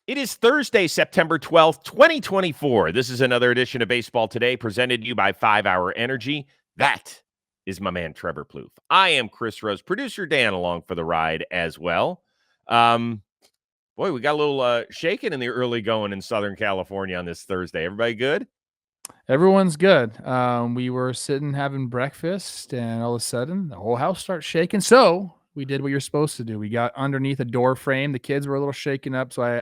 It is Thursday, September 12th, 2024. This is another edition of Baseball Today, presented to you by 5 Hour Energy. That is my man, Trevor Plouffe. I am Chris Rose, producer Dan along for the ride as well. Boy, we got a little shaking in the early going in Southern California on this Thursday. Everybody good? Everyone's good. We were sitting having breakfast, and all of a sudden, the whole house starts shaking. So we did what you're supposed to do. We got underneath a door frame. The kids were a little shaken up, so I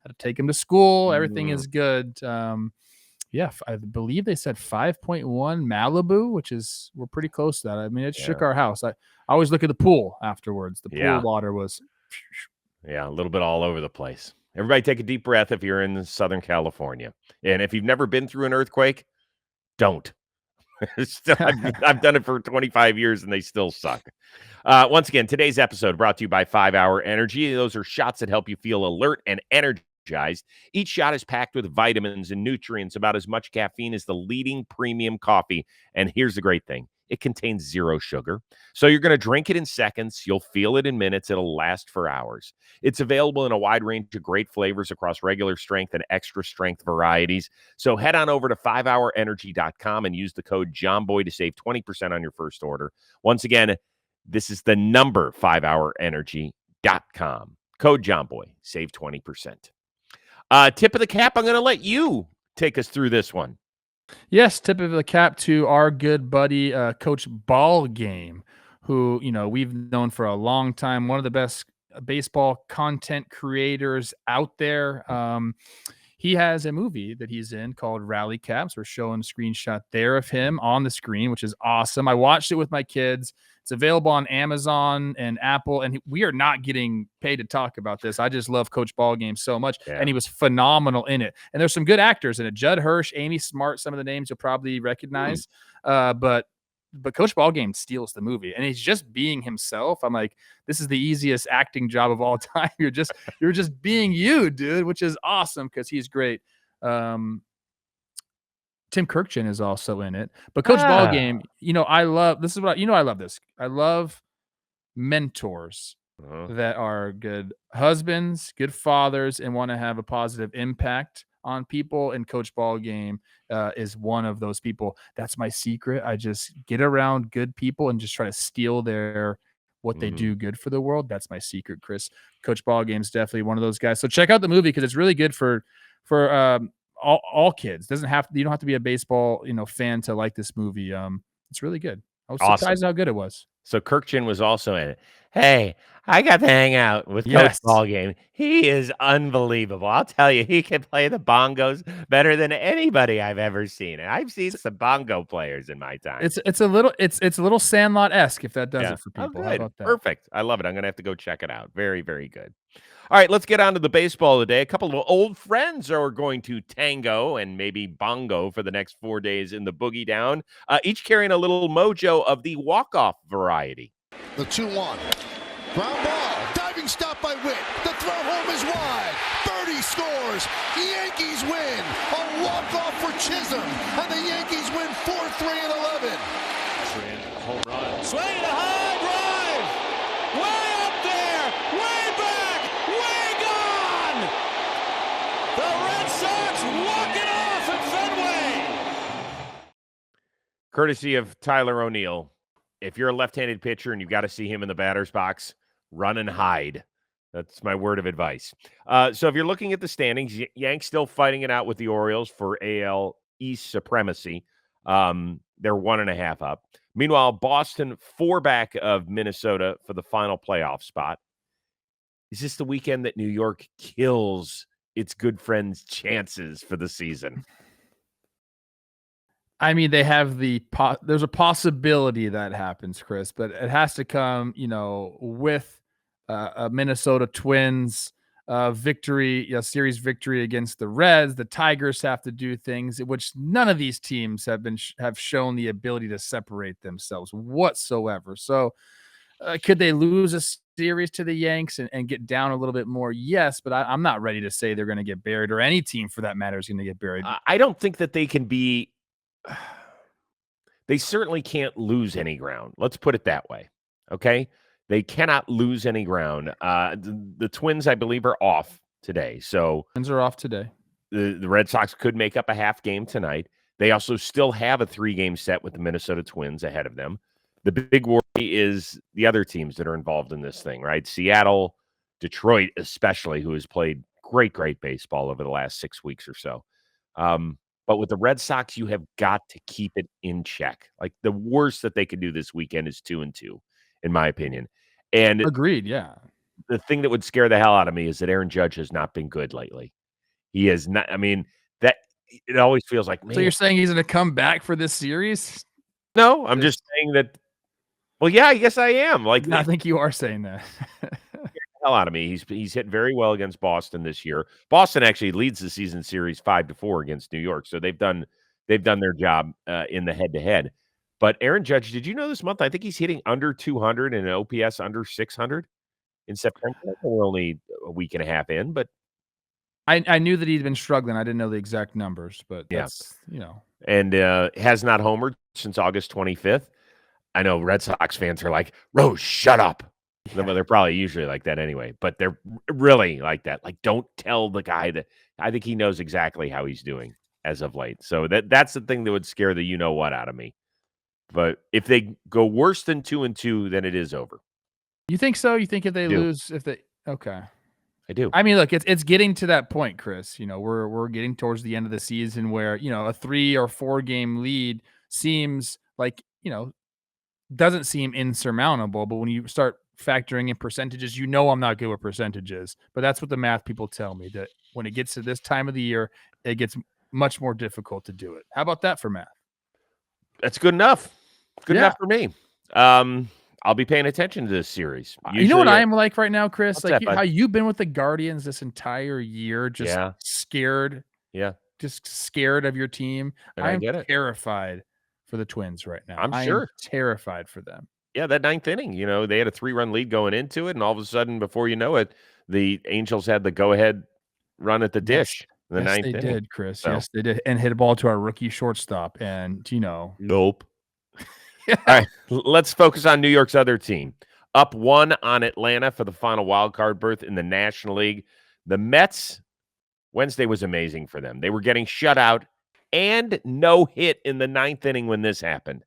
had to take them to school. Everything is good. I believe they said 5.1 Malibu, we're pretty close to that. I mean, it shook our house. I always look at the pool afterwards. The pool water was... Yeah, a little bit all over the place. Everybody take a deep breath if you're in Southern California. And if you've never been through an earthquake, don't. I've done it for 25 years, and they still suck. Once again, today's episode brought to you by 5 Hour Energy. Those are shots that help you feel alert and energized. Each shot is packed with vitamins and nutrients, about as much caffeine as the leading premium coffee. And here's the great thing. It contains 0 sugar. So you're going to drink it in seconds. You'll feel it in minutes. It'll last for hours. It's available in a wide range of great flavors across regular strength and extra strength varieties. So head on over to 5hourenergy.com and use the code JOHNBOY to save 20% on your first order. Once again, this is the number 5hourenergy.com. Code JOHNBOY. Save 20%. Tip of the cap, I'm going to let you take us through this one. Yes, tip of the cap to our good buddy, Coach Ballgame, who, we've known for a long time, one of the best baseball content creators out there. He has a movie that he's in called Rally Caps. We're showing a screenshot there of him on the screen, which is awesome. I watched it with my kids. It's available on Amazon and Apple, and we are not getting paid to talk about this. I just love Coach Ballgame so much, and he was phenomenal in it. And there's some good actors in it. Judd Hirsch, Amy Smart, some of the names you'll probably recognize. But Coach Ballgame steals the movie, and he's just being himself. I'm like, this is the easiest acting job of all time. You're just being you, dude, which is awesome because he's great. Tim Kirkchin is also in it, but Coach Ballgame, I love this. I love this. I love mentors that are good husbands, good fathers, and want to have a positive impact on people. And Coach Ballgame is one of those people. That's my secret. I just get around good people and just try to steal what they do good for the world. That's my secret, Chris. Coach Ballgame is definitely one of those guys. So check out the movie because it's really good for all kids. You don't have to be a baseball fan to like this movie. It's really good. I was surprised how good it was. So Kirkchin was also in it. Hey, I got to hang out with Coach Ballgame. He is unbelievable. I'll tell you, he can play the bongos better than anybody I've ever seen. And I've seen some bongo players in my time. It's a little Sandlot-esque if that does it for people. How about that? Perfect. I love it. I'm going to have to go check it out. Very, very good. All right, let's get on to the baseball today. A couple of old friends are going to tango and maybe bongo for the next 4 days in the Boogie Down, each carrying a little mojo of the walk-off variety. The 2-1. Ground ball. Diving stop by Witt. The throw home is wide. Birdie scores. The Yankees win. A walk-off for Chisholm. And the Yankees win 4-3 and 11. Home run. Swing and a high drive. Way up there. Way back. Way gone. The Red Sox walking off at Fenway. Courtesy of Tyler O'Neill. If you're a left-handed pitcher and you've got to see him in the batter's box, run and hide. That's my word of advice. So if you're looking at the standings, Yanks still fighting it out with the Orioles for AL East supremacy. They're 1.5 up. Meanwhile, Boston 4 back of Minnesota for the final playoff spot. Is this the weekend that New York kills its good friend's chances for the season? I mean, they have there's a possibility that happens, Chris, but it has to come, with a Minnesota Twins victory, series victory against the Reds. The Tigers have to do things which none of these teams have shown the ability to separate themselves whatsoever. So could they lose a series to the Yanks and get down a little bit more? Yes, but I'm not ready to say they're going to get buried, or any team for that matter is going to get buried. I don't think that they can be. They certainly can't lose any ground. Let's put it that way. Okay. They cannot lose any ground. The Twins, I believe, are off today. So Twins are off today. the Red Sox could make up a half game tonight. They also still have a 3-game set with the Minnesota Twins ahead of them. The big worry is the other teams that are involved in this thing, right? Seattle, Detroit, especially, who has played great baseball over the last 6 weeks or so. But with the Red Sox, you have got to keep it in check. Like, the worst that they could do this weekend is 2-2, in my opinion. And Agreed. Yeah. the thing that would scare the hell out of me is that Aaron Judge has not been good lately. He is not. I mean, that it always feels like, man. So you're saying he's going to come back for this series? No, I'm just saying that. Well, yeah, I guess I am. Like, I think you are saying that. hell out of me. He's hit very well against Boston this year. Boston actually leads the season series 5-4 against New York, so they've done their job in the head-to-head. But Aaron Judge, did you know this month? I think he's hitting under 200 and an OPS under 600 in September. We're only a week and a half in, but I knew that he'd been struggling. I didn't know the exact numbers, but Yeah. that's, and has not homered since August 25th. I know Red Sox fans are like, Rose, shut up. Yeah. Well, they're probably usually like that anyway, but they're really like that. Like, don't tell the guy that. I think he knows exactly how he's doing as of late. So that's the thing that would scare the you-know-what out of me. But if they go worse than 2-2, then it is over. You think so? You think if they I do. lose, okay. I do. I mean, look, it's getting to that point, Chris. We're getting towards the end of the season where, a 3 or 4 game lead seems like, doesn't seem insurmountable. But when you start factoring in percentages, I'm not good with percentages. But that's what the math people tell me, that when it gets to this time of the year, it gets much more difficult to do it. How about that for math? That's good enough. Good Yeah. enough for me. I'll be paying attention to this series. You know what I'm like right now, Chris? What's Like that, bud? how you've been with the Guardians this entire year, just Yeah. scared. Yeah. Just scared of your team. And I I'm get it. terrified for the Twins right now. I'm I am sure. terrified for them. Yeah, that 9th inning, they had a 3-run lead going into it, and all of a sudden, before you know it, the Angels had the go-ahead run at the dish in the 9th Yes, they inning. did, Chris. So. Yes, they did. And hit a ball to our rookie shortstop. And, Nope. All right, let's focus on New York's other team. Up 1 on Atlanta for the final wild card berth in the National League. The Mets, Wednesday was amazing for them. They were getting shut out and no hit in the 9th inning when this happened.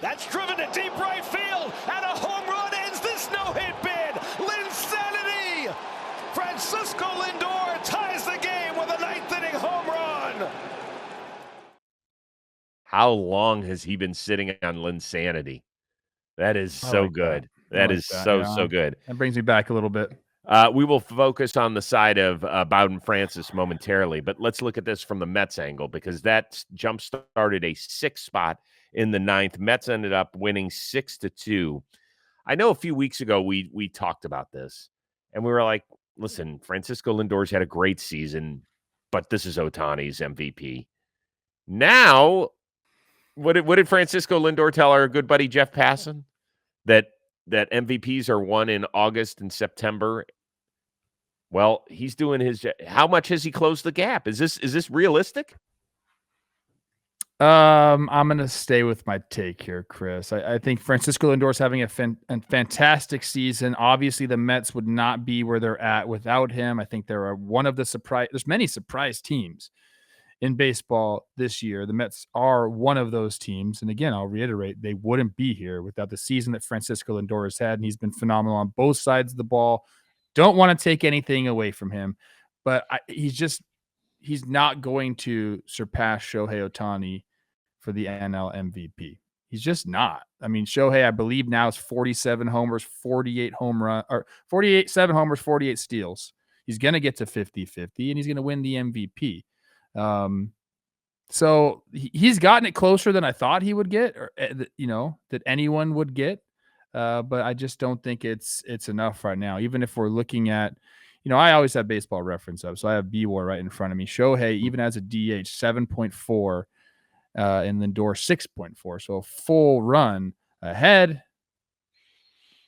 That's driven to deep right field, and a home run ends this no-hit bid. Linsanity! Francisco Lindor ties the game with a 9th inning home run. How long has he been sitting on Linsanity? That is so good. That is so good. That brings me back a little bit. We will focus on the side of Bowden Francis momentarily, but let's look at this from the Mets angle, because that jump-started a 6 spot in the 9th. Mets ended up winning 6-2. I know a few weeks ago we talked about this, and we were like, listen, Francisco Lindor's had a great season, but this is Ohtani's MVP. Now, what did Francisco Lindor tell our good buddy Jeff Passan? That MVPs are won in August and September. Well, he's doing his. How much has he closed the gap? Is this realistic? I'm gonna stay with my take here, Chris. I think Francisco Lindor's having a fantastic season. Obviously, the Mets would not be where they're at without him. I think they're one of the surprise. There's many surprise teams in baseball this year. The Mets are one of those teams. And again, I'll reiterate, they wouldn't be here without the season that Francisco Lindor has had. And he's been phenomenal on both sides of the ball. Don't want to take anything away from him, but he's not going to surpass Shohei Ohtani for the NL MVP. He's just not. I mean, Shohei, I believe now is 47 homers, 48 7 homers, 48 steals. He's going to get to 50-50 and he's going to win the MVP. So he's gotten it closer than I thought he would get, or that anyone would get. But I just don't think it's enough right now. Even if we're looking at, I always have Baseball Reference up, so I have B-War right in front of me. Shohei, even as a DH, 7.4, and Lindor 6.4, so a full run ahead.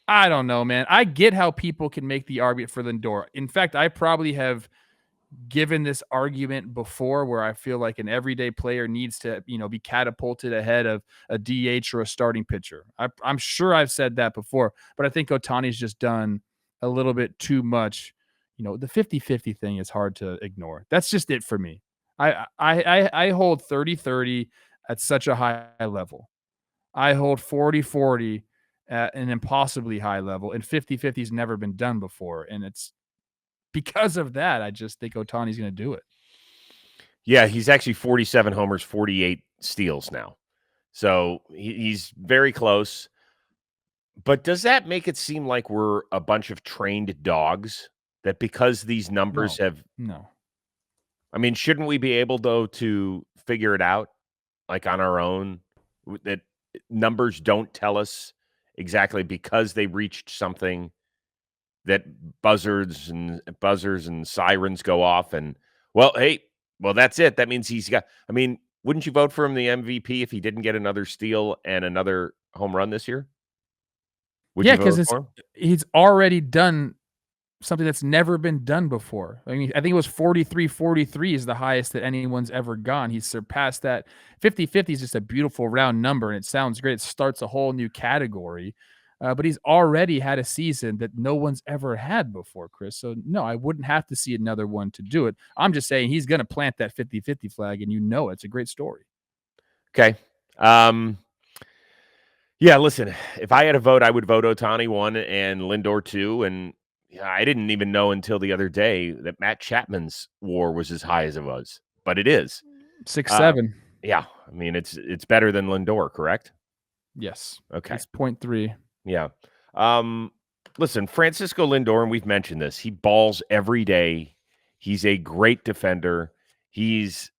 I don't know, man. I get how people can make the argument for Lindor. In fact, I probably have given this argument before, where I feel like an everyday player needs to, be catapulted ahead of a DH or a starting pitcher. I'm sure I've said that before, but I think Ohtani's just done a little bit too much, the 50-50 thing is hard to ignore. That's just it for me. I hold 30-30 at such a high level. I hold 40-40 at an impossibly high level, and 50-50 has never been done before. And it's because of that, I just think Ohtani's going to do it. Yeah, he's actually 47 homers, 48 steals now. So he's very close. But does that make it seem like we're a bunch of trained dogs? That because these numbers No. I mean, shouldn't we be able, though, to figure it out, like, on our own? That numbers don't tell us exactly because they reached something that buzzers and sirens go off and, well, hey, well, that's it. That means he's got I mean, wouldn't you vote for him the MVP if he didn't get another steal and another home run this year? Would Yeah, you vote because for him? he's already done something that's never been done before. I mean, I think it was 43-43 is the highest that anyone's ever gone. He's surpassed that. 50-50 is just a beautiful round number, and it sounds great. It starts a whole new category. But he's already had a season that no one's ever had before, Chris. So, no, I wouldn't have to see another one to do it. I'm just saying he's going to plant that 50-50 flag, and it's a great story. Okay. Yeah, listen, if I had a vote, I would vote Ohtani 1 and Lindor 2, and I didn't even know until the other day that Matt Chapman's WAR was as high as it was, but it is. 6-7. Yeah, I mean, it's better than Lindor, correct? Yes. Okay. It's 0.3. Yeah. Listen, Francisco Lindor, and we've mentioned this, he balls every day. He's a great defender. He's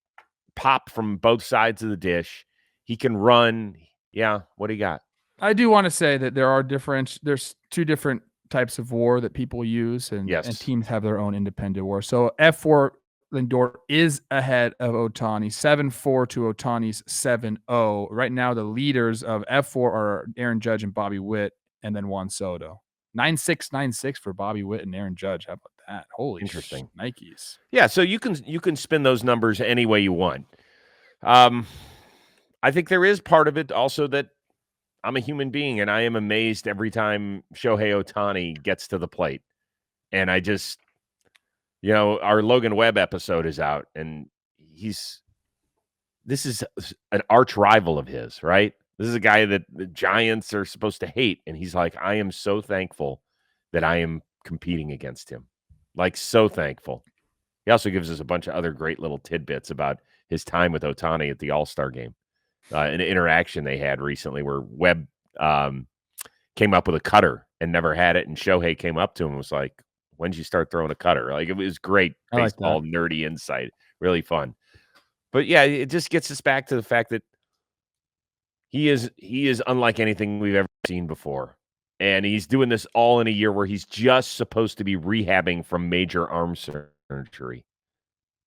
pop from both sides of the dish. He can run. Yeah, what do you got? I do want to say that there's two different types of WAR that people use, and teams have their own independent WAR. So F4 Lindor is ahead of Ohtani, 7-4 to Ohtani's 7-0. Right now, the leaders of F4 are Aaron Judge and Bobby Witt, and then Juan Soto. 9-6, 9-6 for Bobby Witt and Aaron Judge. How about that? Holy Interesting. Nikes. Yeah, so you can spin those numbers any way you want. I think there is part of it also that I'm a human being, and I am amazed every time Shohei Ohtani gets to the plate. And I just, our Logan Webb episode is out, and this is an arch rival of his, right? This is a guy that the Giants are supposed to hate, and he's like, I am so thankful that I am competing against him. Like, so thankful. He also gives us a bunch of other great little tidbits about his time with Ohtani at the All-Star game. An interaction they had recently where Webb came up with a cutter and never had it, and Shohei came up to him and was like, when did you start throwing a cutter? Like, it was great baseball nerdy insight. Really fun. But, yeah, it just gets us back to the fact that he is unlike anything we've ever seen before. And he's doing this all in a year where he's just supposed to be rehabbing from major arm surgery.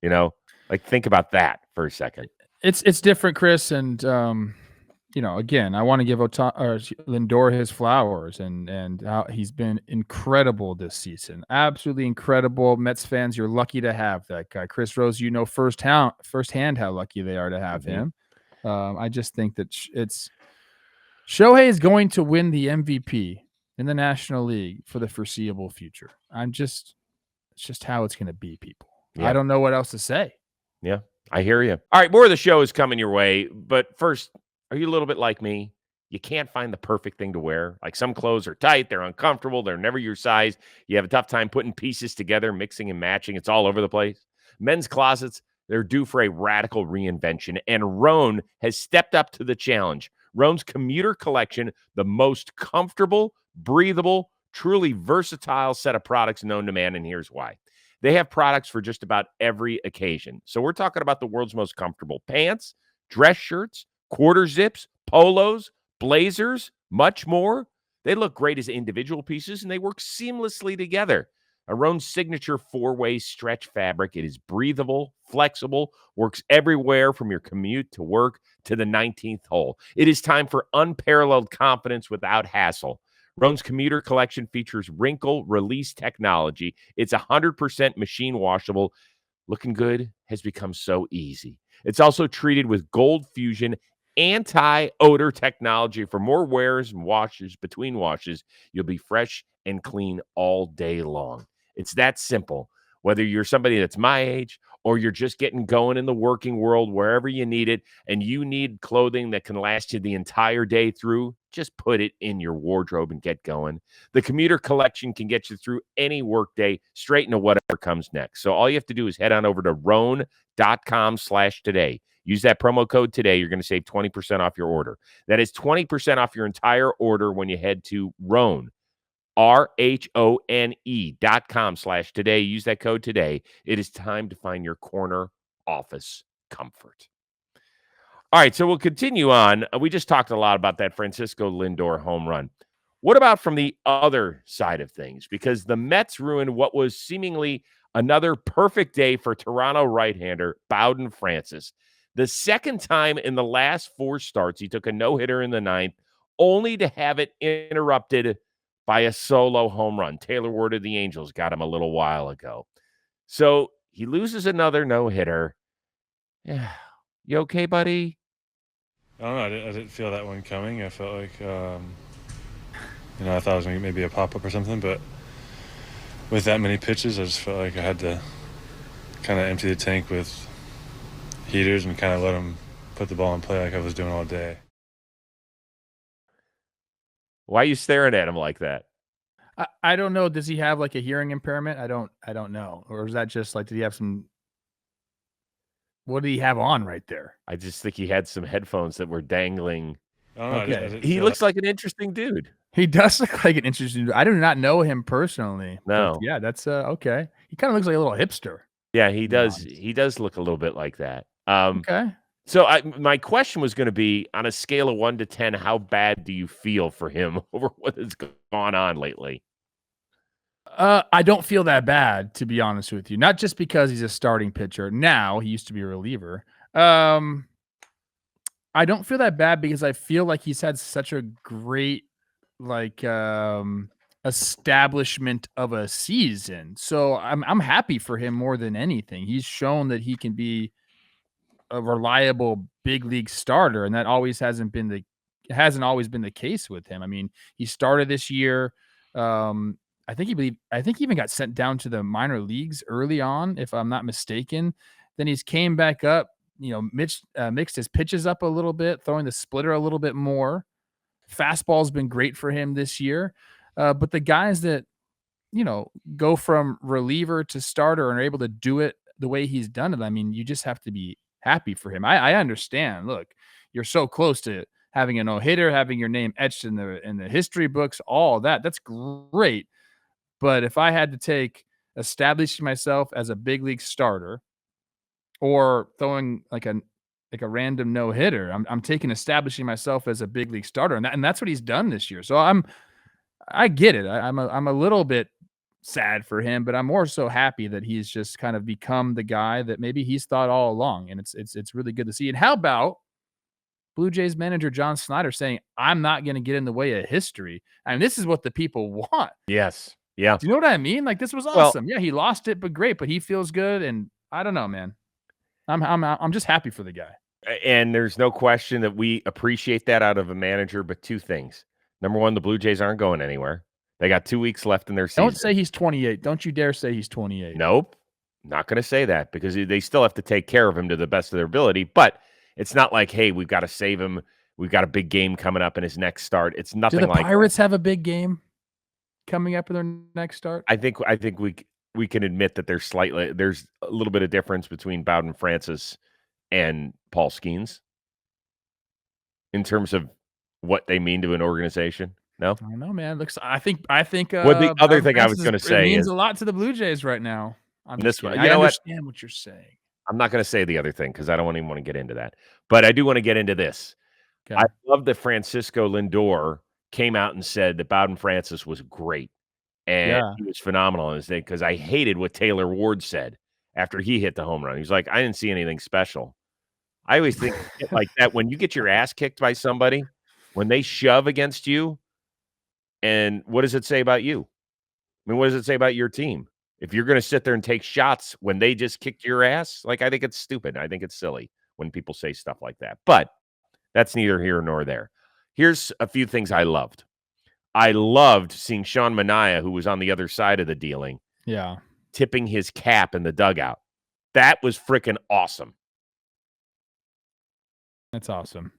Like, think about that for a second. It's different, Chris, and again, I want to give Lindor his flowers, and how he's been incredible this season, absolutely incredible. Mets fans, you're lucky to have that guy, Chris Rose. Firsthand how lucky they are to have him. I just think that Shohei is going to win the MVP in the National League for the foreseeable future. It's just how it's going to be, people. Yeah. I don't know what else to say. Yeah. I hear you. All right, more of the show is coming your way. But first, are you a little bit like me? You can't find the perfect thing to wear. Like, some clothes are tight, they're uncomfortable, they're never your size. You have a tough time putting pieces together, mixing and matching. It's all over the place. Men's closets, they're due for a radical reinvention, and Rhone has stepped up to the challenge. Rhone's commuter collection, the most comfortable, breathable, truly versatile set of products known to man, and here's why. They have products for just about every occasion. So we're talking about the world's most comfortable pants, dress shirts, quarter zips, polos, blazers, much more. They look great as individual pieces, and they work seamlessly together. Rhone's signature 4-way stretch fabric. It is breathable, flexible, works everywhere from your commute to work to the 19th hole. It is time for unparalleled confidence without hassle. Rhone's commuter collection features wrinkle release technology. It's 100% machine washable. Looking good has become so easy. It's also treated with Gold Fusion anti-odor technology for more wears and washes between washes. You'll be fresh and clean all day long. It's that simple. Whether you're somebody that's my age or you're just getting going in the working world, wherever you need it, and you need clothing that can last you the entire day through, just put it in your wardrobe and get going. The Commuter Collection can get you through any workday, straight into whatever comes next. So all you have to do is head on over to roan.com/today. Use that promo code today. You're going to save 20% off your order. That is 20% off your entire order when you head to Roan. RHONE.com/today. Use that code today. It is time to find your corner office comfort. All right, so we'll continue on. We just talked a lot about that Francisco Lindor home run. What about from the other side of things? Because the Mets ruined what was seemingly another perfect day for Toronto right-hander Bowden Francis. The second time in the last 4 starts, he took a no-hitter in the 9th, only to have it interrupted by a solo home run. Taylor Ward of the Angels got him a little while ago. So he loses another no-hitter. Yeah. You okay, buddy? I don't know. I didn't feel that one coming. I felt like, I thought it was going to maybe a pop-up or something, but with that many pitches, I just felt like I had to kind of empty the tank with heaters and kind of let them put the ball in play like I was doing all day. Why are you staring at him like that? I don't know. Does he have like a hearing impairment? I don't know. Or is that just like, did he have some? What did he have on right there? I just think he had some headphones that were dangling. I don't know. Okay. I didn't He feel looks like an interesting dude. He does look like an interesting dude. I do not know him personally. No. But yeah, that's okay. He kind of looks like a little hipster. Yeah, he does. honest. He does look a little bit like that. Okay. So my question was going to be, on a scale of 1 to 10, how bad do you feel for him over what has gone on lately? I don't feel that bad, to be honest with you. Not just because he's a starting pitcher. Now, he used to be a reliever. I don't feel that bad because I feel like he's had such a great establishment of a season. So I'm happy for him more than anything. He's shown that he can be a reliable big league starter, and that hasn't always been the case with him. I mean, he started this year. I think he even got sent down to the minor leagues early on, if I'm not mistaken. Then he's came back up, mixed his pitches up a little bit, throwing the splitter a little bit more. Fastball's been great for him this year. But the guys that, go from reliever to starter and are able to do it the way he's done it, I mean, you just have to be happy for him. I understand. Look, you're so close to having a no-hitter, having your name etched in the history books, all that. That's great. But if I had to take establishing myself as a big league starter or throwing like a random no-hitter, I'm taking establishing myself as a big league starter, and that's what he's done this year. So I get it. I'm a little bit sad for him, but I'm more so happy that he's just kind of become the guy that maybe he's thought all along, and it's really good to see. And how about Blue Jays manager John Snyder saying, "I'm not going to get in the way of history." I mean, this is what the people want. Yes. Yeah. Do you know what I mean? Like, this was awesome. Yeah, he lost it, but great. But he feels good, and I don't know, man. I'm just happy for the guy. And there's no question that we appreciate that out of a manager. But 2 things: number 1, the Blue Jays aren't going anywhere. They got 2 weeks left in their season. Don't say he's 28. Don't you dare say he's 28. Nope, not going to say that, because they still have to take care of him to the best of their ability. But it's not like, hey, we've got to save him. We've got a big game coming up in his next start. It's nothing like that. Do the Pirates have a big game coming up in their next start? I think we can admit that there's a little bit of difference between Bowden Francis and Paul Skeens in terms of what they mean to an organization. No, I don't know, man. I think. Well, the other thing I was going to say means is a lot to the Blue Jays right now. I understand what you're saying. I'm not going to say the other thing because I don't even want to get into that. But I do want to get into this. Okay. I love that Francisco Lindor came out and said that Bowden Francis was great. And he was phenomenal in his thing, because I hated what Taylor Ward said after he hit the home run. He's like, I didn't see anything special. I always think like that when you get your ass kicked by somebody, when they shove against you, and what does it say about you? I mean, what does it say about your team? If you're going to sit there and take shots when they just kicked your ass, like, I think it's stupid. I think it's silly when people say stuff like that. But that's neither here nor there. Here's a few things I loved. I loved seeing Sean Manaea, who was on the other side of the dealing, Yeah. tipping his cap in the dugout. That was freaking awesome. That's awesome.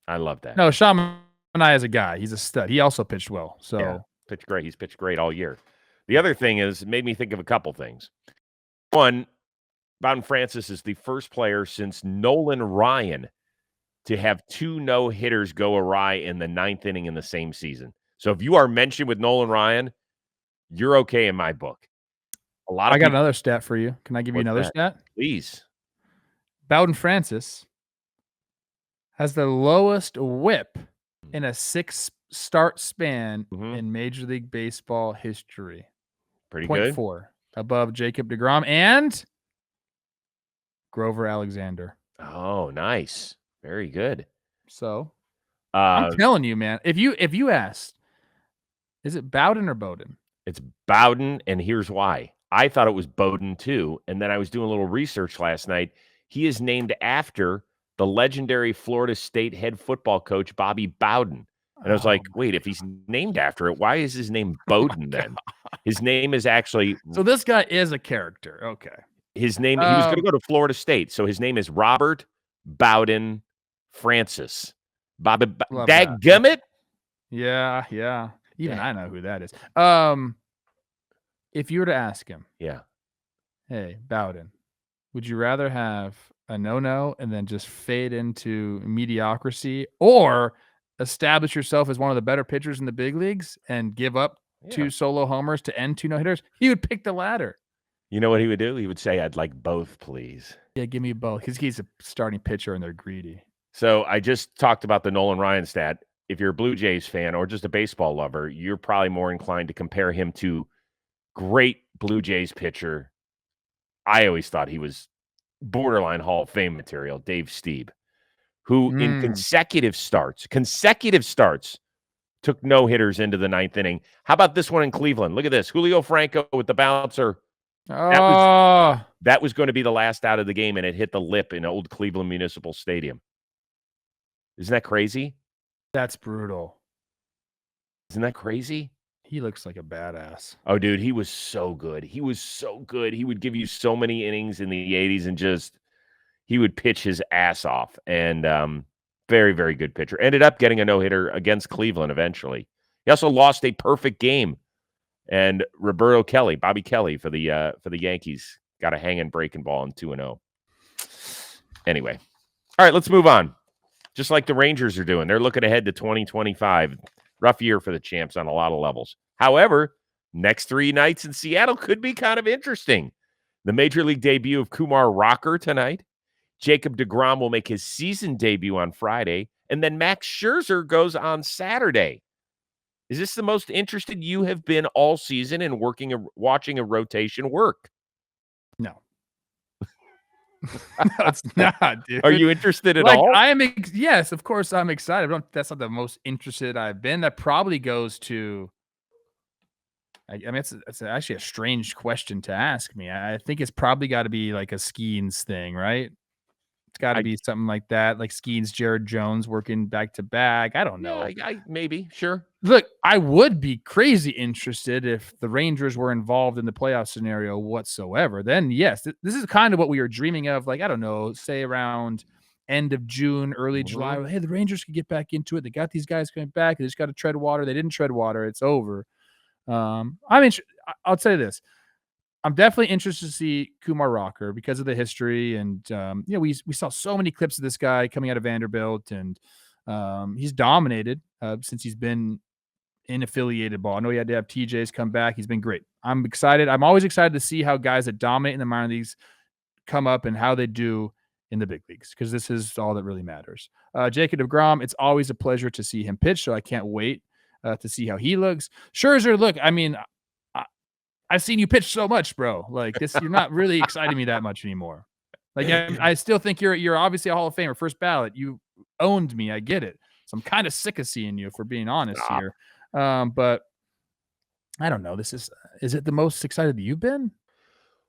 I love that. No, Sean Manaea is a guy. He's a stud. He also pitched well. So Yeah, pitched great. He's pitched great all year. The other thing is, it made me think of a couple things. One, Bowden Francis is the first player since Nolan Ryan to have 2 no-hitters go awry in the 9th inning in the same season. So if you are mentioned with Nolan Ryan, you're okay in my book. I got another stat for you. Can I give you another stat? Please. Bowden Francis has the lowest whip in a 6-start span in Major League Baseball history. Pretty good. 0.4 above Jacob deGrom and Grover Alexander. Oh, nice. Very good. So I'm telling you, man, if you asked, is it Bowden or Bowden? It's Bowden, and here's why. I thought it was Bowden too, and then I was doing a little research last night. He is named after the legendary Florida State head football coach, Bobby Bowden. And I was like, wait, if he's named after it, why is his name Bowden then? His name is actually... So this guy is a character. Okay. His name, he was going to go to Florida State, so his name is Robert Bowden Francis. Bobby, dadgummit? Yeah. Even I know who that is. If you were to ask him, hey, Bowden, would you rather have a no-no and then just fade into mediocrity, or establish yourself as one of the better pitchers in the big leagues and give up 2 solo homers to end 2 no-hitters? He would pick the latter. You know what he would do? He would say, I'd like both, please. Yeah, give me both, because he's a starting pitcher and they're greedy. So I just talked about the Nolan Ryan stat. If you're a Blue Jays fan or just a baseball lover, you're probably more inclined to compare him to great Blue Jays pitcher. I always thought he was borderline Hall of Fame material, Dave Stieb, who in consecutive starts, took no-hitters into the 9th inning. How about this one in Cleveland? Look at this. Julio Franco with the bouncer. That was going to be the last out of the game, and it hit the lip in old Cleveland Municipal Stadium. Isn't that crazy? That's brutal. Isn't that crazy? He looks like a badass. Oh, dude, he was so good. He was so good. He would give you so many innings in the 80s and just he would pitch his ass off. And very, very good pitcher. Ended up getting a no-hitter against Cleveland eventually. He also lost a perfect game. And Bobby Kelly for the Yankees, got a hanging breaking ball in 2-0. Anyway. All right, let's move on. Just like the Rangers are doing. They're looking ahead to 2025. Rough year for the champs on a lot of levels. However, next 3 nights in Seattle could be kind of interesting. The Major League debut of Kumar Rocker tonight. Jacob deGrom will make his season debut on Friday. And then Max Scherzer goes on Saturday. Is this the most interested you have been all season in watching a rotation work? No. No, it's not, dude. Are you interested at all? Yes, of course I'm excited. That's not the most interested I've been. That probably goes to, I mean, it's actually a strange question to ask me. I think it's probably got to be like a Skeens thing, right? It's got to be something like that, like Skeens, Jared Jones working back to back. I don't know. Yeah, maybe, sure. Look, I would be crazy interested if the Rangers were involved in the playoff scenario whatsoever. Then, yes, this is kind of what we were dreaming of. Like, I don't know, say around end of June, early July. Hey, the Rangers could get back into it. They got these guys coming back. They just got to tread water. They didn't tread water. It's over. I mean, I'll say this. I'm definitely interested to see Kumar Rocker because of the history. And, we saw so many clips of this guy coming out of Vanderbilt, and he's dominated since he's been in affiliated ball. I know he had to have TJs come back. He's been great. I'm excited. I'm always excited to see how guys that dominate in the minor leagues come up and how they do in the big leagues, because this is all that really matters. Jacob deGrom, it's always a pleasure to see him pitch, so I can't wait to see how he looks. Scherzer, look, I mean, I've seen you pitch so much, bro. Like this, you're not really exciting me that much anymore. Like I still think you're obviously a Hall of Famer, first ballot. You owned me. I get it. So I'm kind of sick of seeing you, for being honest here. But I don't know. Is it the most excited that you've been?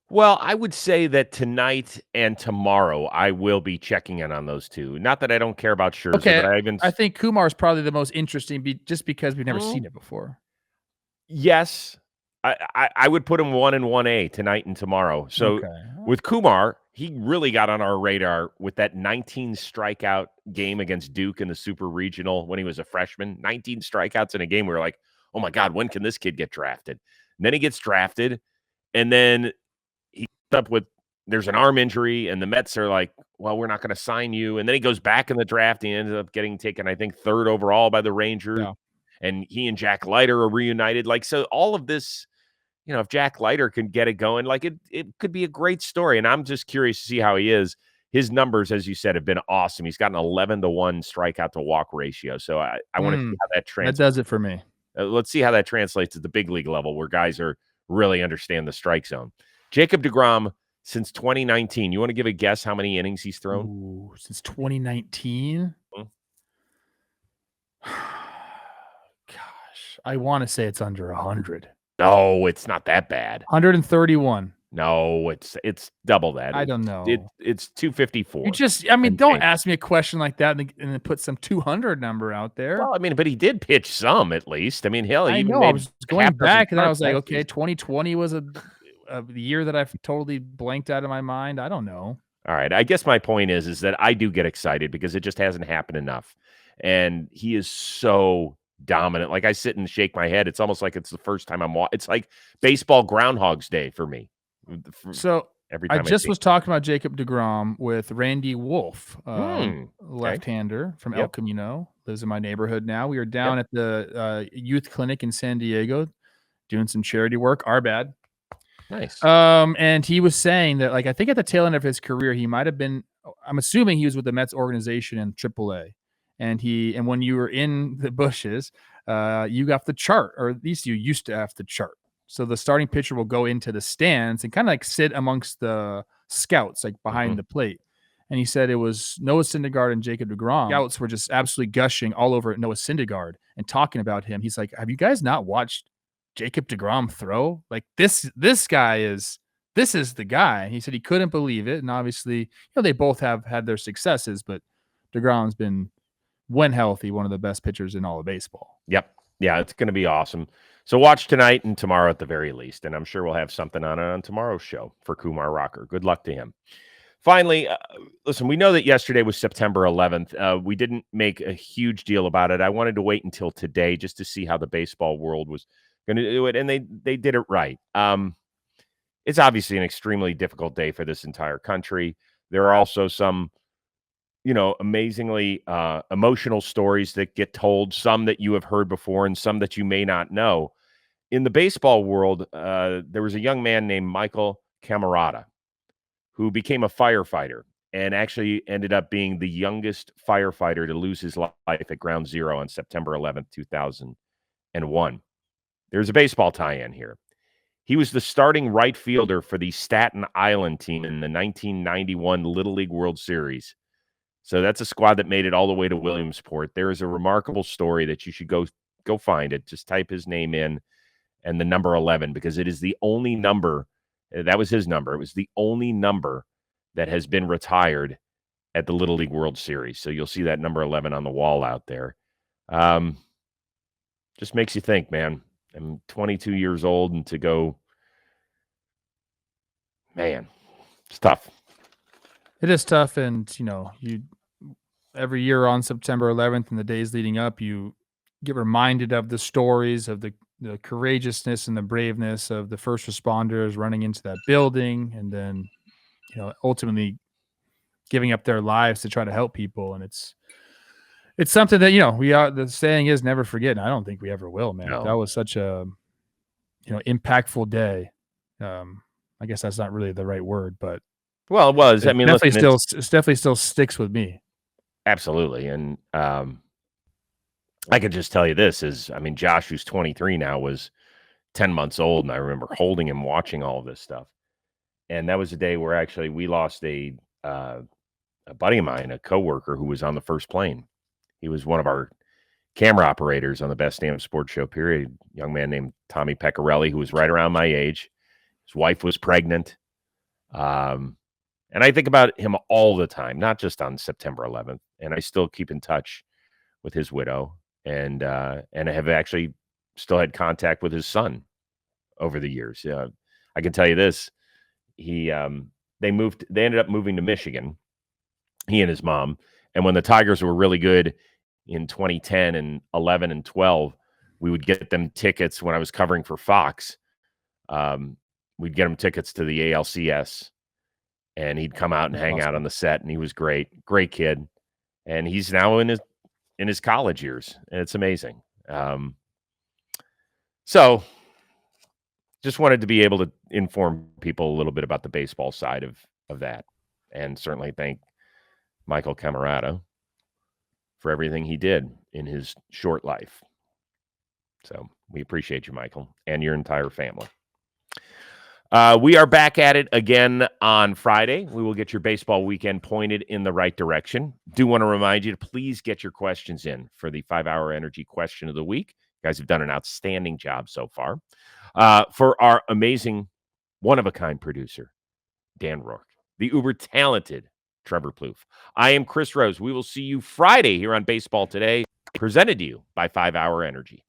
Well, I would say that tonight and tomorrow I will be checking in on those two. Not that I don't care about Scherzer, but I think Kumar is probably the most interesting, just because we've never seen it before. Yes, I would put him 1 and 1A tonight and tomorrow. So with Kumar, he really got on our radar with that 19 strikeout game against Duke in the Super Regional when he was a freshman. 19 strikeouts in a game. We were like, oh my God, when can this kid get drafted? And then he gets drafted, and then he ends up with there's an arm injury, and the Mets are like, well, we're not going to sign you. And then he goes back in the draft. He ended up getting taken, I think, 3rd overall by the Rangers. Yeah. And he and Jack Leiter are reunited. Like, so all of this, if Jack Leiter can get it going, like it could be a great story. And I'm just curious to see how he is. His numbers, as you said, have been awesome. He's got an 11-to-1 strikeout to walk ratio. So I want to see how that translates. That does it for me. Let's see how that translates at the big league level where guys are really understand the strike zone. Jacob deGrom, since 2019, you want to give a guess how many innings he's thrown? Ooh, since 2019? Gosh, I want to say it's under 100. No, it's not that bad. 131. No, it's double that. I don't know. It's 254. You just, don't ask me a question like that and then put some 200 number out there. Well, but he did pitch some at least. I know. I was going back and I was like, okay, 2020 was a year that I've totally blanked out of my mind. I don't know. All right. I guess my point is that I do get excited because it just hasn't happened enough. And he is so dominant. Like I sit and shake my head. It's almost like it's the first time it's like baseball Groundhog's Day for me. So every time I just was talking about Jacob deGrom with Randy Wolf, left-hander from El Camino, lives in my neighborhood now. We were down at the youth clinic in San Diego doing some charity work. Our bad. Nice. And he was saying that, like, I think at the tail end of his career, he might have been, I'm assuming he was with the Mets organization in AAA. And when you were in the bushes, you got the chart, or at least you used to have the chart. So the starting pitcher will go into the stands and kind of like sit amongst the scouts, like behind the plate. And he said it was Noah Syndergaard and Jacob deGrom. Scouts were just absolutely gushing all over Noah Syndergaard and talking about him. He's like, have you guys not watched Jacob deGrom throw? Like this guy is the guy. He said he couldn't believe it. And obviously, they both have had their successes, but deGrom's been, when healthy, one of the best pitchers in all of baseball. Yep. Yeah, it's going to be awesome. So watch tonight and tomorrow at the very least. And I'm sure we'll have something on tomorrow's show for Kumar Rocker. Good luck to him. Finally, listen, we know that yesterday was September 11th. We didn't make a huge deal about it. I wanted to wait until today just to see how the baseball world was going to do it. And they did it right. It's obviously an extremely difficult day for this entire country. There are also some amazingly emotional stories that get told, some that you have heard before and some that you may not know. In the baseball world, there was a young man named Michael Camarada who became a firefighter and actually ended up being the youngest firefighter to lose his life at Ground Zero on September 11th, 2001. There's a baseball tie-in here. He was the starting right fielder for the Staten Island team in the 1991 Little League World Series. So that's a squad that made it all the way to Williamsport. There is a remarkable story that you should go find it. Just type his name in and the number 11, because it is the only number. That was his number. It was the only number that has been retired at the Little League World Series. So you'll see that number 11 on the wall out there. Just makes you think, man. I'm 22 years old, and to go, man, it's tough. It is tough, and you every year on September 11th and the days leading up, you get reminded of the stories of the courageousness and the braveness of the first responders running into that building, and then ultimately giving up their lives to try to help people. And it's something that the saying is never forget, and I don't think we ever will, man. No. That was such a impactful day. I guess that's not really the right word, but well, it was. I mean, it definitely still sticks with me. Absolutely. And I could just tell you this is, Josh, who's 23 now, was 10 months old. And I remember holding him, watching all of this stuff. And that was a day where actually we lost a buddy of mine, a coworker who was on the first plane. He was one of our camera operators on the Best Damn Sports Show, period. A young man named Tommy Pecorelli, who was right around my age. His wife was pregnant. And I think about him all the time, not just on September 11th. And I still keep in touch with his widow, and I have actually still had contact with his son over the years. I can tell you this. They ended up moving to Michigan, he and his mom. And when the Tigers were really good in 2010 and 11 and 12, we would get them tickets when I was covering for Fox. We'd get him tickets to the ALCS, and he'd come out and hang out on the set, and he was great kid. And he's now in his college years, and it's amazing. So just wanted to be able to inform people a little bit about the baseball side of that, and certainly thank Michael Camarada for everything he did in his short life. So we appreciate you, Michael, and your entire family. We are back at it again on Friday. We will get your baseball weekend pointed in the right direction. Do want to remind you to please get your questions in for the 5-Hour Energy Question of the Week. You guys have done an outstanding job so far. For our amazing, one-of-a-kind producer, Dan Rourke, the uber-talented Trevor Plouffe. I am Chris Rose. We will see you Friday here on Baseball Today, presented to you by 5-Hour Energy.